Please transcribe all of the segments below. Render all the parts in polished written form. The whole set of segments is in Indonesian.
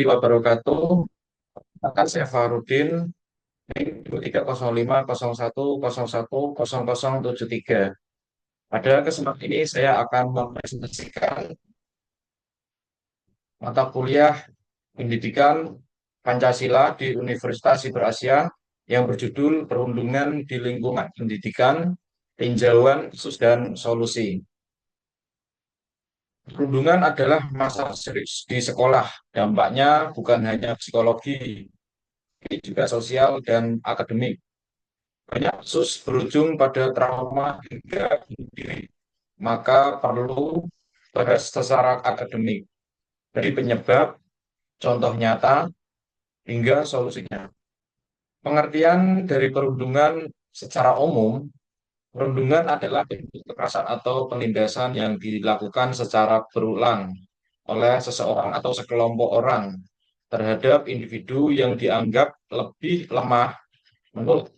warahmatullahi wabarakatuh. Akan saya Farudin, 230501010073. Pada kesempatan ini saya akan mempresentasikan mata kuliah Pendidikan Pancasila di Universitas Siber Asia yang berjudul Perundungan di Lingkungan Pendidikan, Tinjauan Khusus dan Solusi. Perundungan adalah masalah serius di sekolah. Dampaknya bukan hanya psikologi, tapi juga sosial dan akademik. Banyak kasus berujung pada trauma hingga bunuh diri. Maka perlu bahas secara akademik, dari penyebab, contoh nyata, hingga solusinya. Pengertian dari perundungan secara umum, perundungan adalah bentuk kekerasan atau penindasan yang dilakukan secara berulang oleh seseorang atau sekelompok orang terhadap individu yang dianggap lebih lemah. Menurut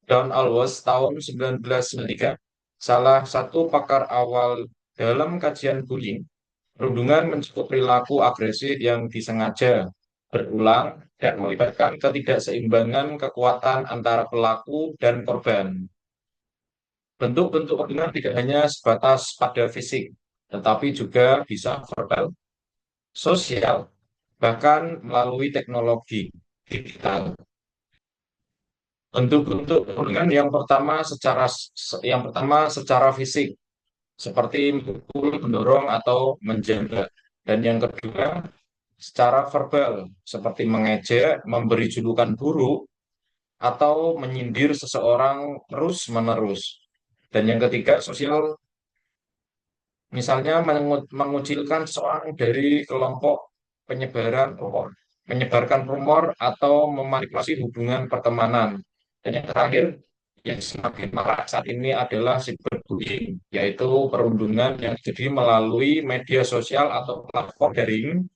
Don Alwas tahun 1993, salah satu pakar awal dalam kajian bullying, perundungan mencakup perilaku agresif yang disengaja, berulang, dan melibatkan ketidakseimbangan kekuatan antara pelaku dan korban. Bentuk-bentuk perundungan tidak hanya sebatas pada fisik, tetapi juga bisa verbal, sosial, bahkan melalui teknologi digital. Bentuk-bentuk perundungan yang pertama secara fisik, seperti memukul, mendorong, atau menjambak. Dan yang kedua, secara verbal, seperti mengejek, memberi julukan buruk, atau menyindir seseorang terus-menerus. Dan yang ketiga, sosial, misalnya mengucilkan seseorang dari kelompok menyebarkan rumor atau memanipulasi hubungan pertemanan. Dan yang terakhir, yang semakin marak saat ini adalah cyberbullying, yaitu perundungan yang terjadi melalui media sosial atau platform daring,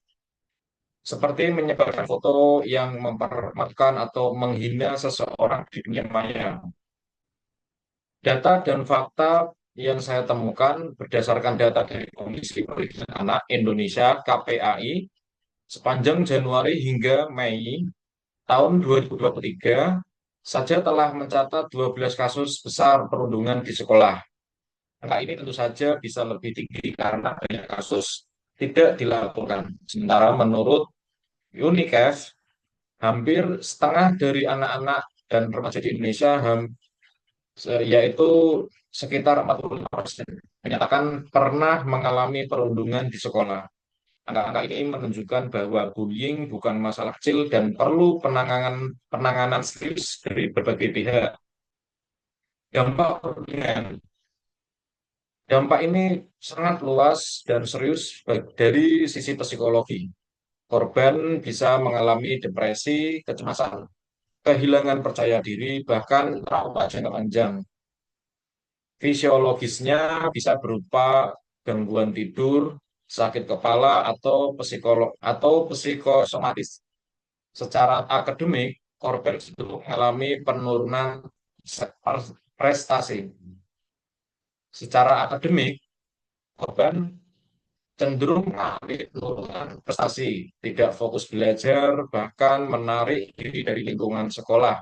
seperti menyebarkan foto yang mempermalukan atau menghina seseorang di dunia maya. Data dan fakta yang saya temukan berdasarkan data dari Komisi Perlindungan Anak Indonesia (KPAI) sepanjang Januari hingga Mei tahun 2023 saja telah mencatat 12 kasus besar perundungan di sekolah. Angka ini tentu saja bisa lebih tinggi karena banyak kasus tidak dilaporkan. Sementara menurut UNICEF, hampir setengah dari anak-anak dan remaja di Indonesia, yaitu sekitar 45%, menyatakan pernah mengalami perundungan di sekolah. Angka-angka ini menunjukkan bahwa bullying bukan masalah kecil dan perlu penanganan serius dari berbagai pihak. Dampak perundungan. Dampak ini sangat luas dan serius dari sisi psikologi. Korban bisa mengalami depresi, kecemasan, kehilangan percaya diri, bahkan trauma jangka panjang. Fisiologisnya bisa berupa gangguan tidur, sakit kepala, atau psikosomatis. Secara akademik, korban cenderung mengalami penurunan prestasi. Secara akademik, korban cenderung mengalami penurunan prestasi, tidak fokus belajar, bahkan menarik diri dari lingkungan sekolah.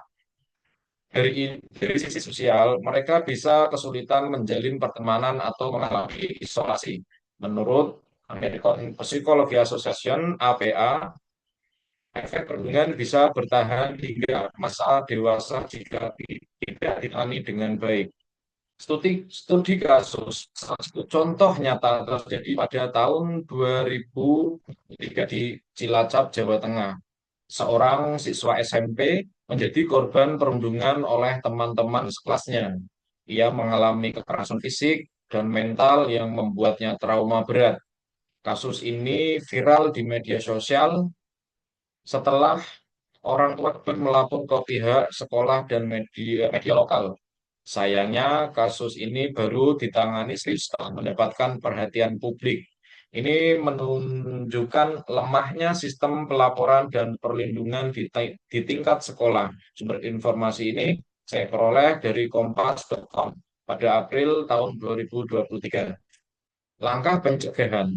Dari sisi sosial, mereka bisa kesulitan menjalin pertemanan atau mengalami isolasi. Menurut American Psychology Association (APA), efek perundungan bisa bertahan hingga masa dewasa jika tidak ditangani dengan baik. Studi kasus, salah satu contoh nyata terjadi pada tahun 2003 di Cilacap, Jawa Tengah. Seorang siswa SMP menjadi korban perundungan oleh teman-teman sekelasnya. Ia mengalami kekerasan fisik dan mental yang membuatnya trauma berat. Kasus ini viral di media sosial setelah orang tua melapor ke pihak sekolah dan media lokal. Sayangnya, kasus ini baru ditangani setelah mendapatkan perhatian publik. Ini menunjukkan lemahnya sistem pelaporan dan perlindungan di tingkat sekolah. Sumber informasi ini saya peroleh dari kompas.com pada April tahun 2023. Langkah pencegahan.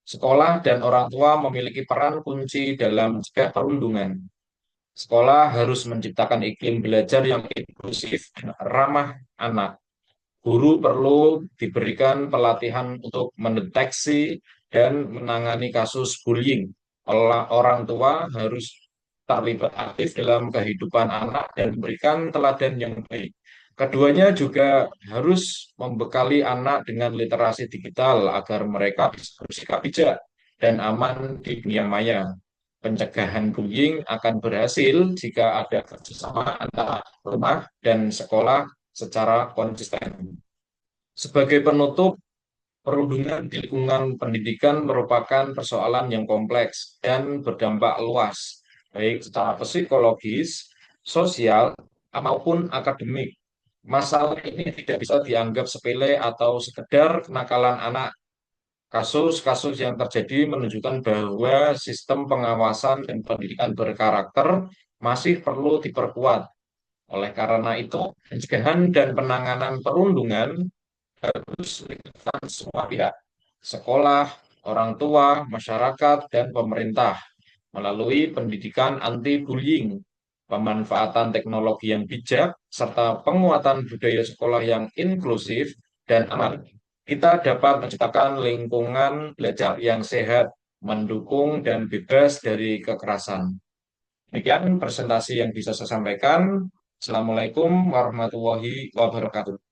Sekolah dan orang tua memiliki peran kunci dalam mencegah perundungan. Sekolah harus menciptakan iklim belajar yang inklusif dan ramah anak. Guru perlu diberikan pelatihan untuk mendeteksi dan menangani kasus bullying. Orang tua harus terlibat aktif dalam kehidupan anak dan memberikan teladan yang baik. Keduanya juga harus membekali anak dengan literasi digital agar mereka bisa bersikap bijak dan aman di dunia maya. Pencegahan bullying akan berhasil jika ada kerjasama antara rumah dan sekolah secara konsisten. Sebagai penutup, perundungan di lingkungan pendidikan merupakan persoalan yang kompleks dan berdampak luas, baik secara psikologis, sosial, maupun akademik. Masalah ini tidak bisa dianggap sepele atau sekedar kenakalan anak. Kasus-kasus yang terjadi menunjukkan bahwa sistem pengawasan dan pendidikan berkarakter masih perlu diperkuat. Oleh karena itu, pencegahan dan penanganan perundungan harus melibatkan semua pihak, sekolah, orang tua, masyarakat, dan pemerintah, melalui pendidikan anti-bullying, pemanfaatan teknologi yang bijak, serta penguatan budaya sekolah yang inklusif dan aman. Kita dapat menciptakan lingkungan belajar yang sehat, mendukung, dan bebas dari kekerasan. Demikian presentasi yang bisa saya sampaikan. Assalamualaikum warahmatullahi wabarakatuh.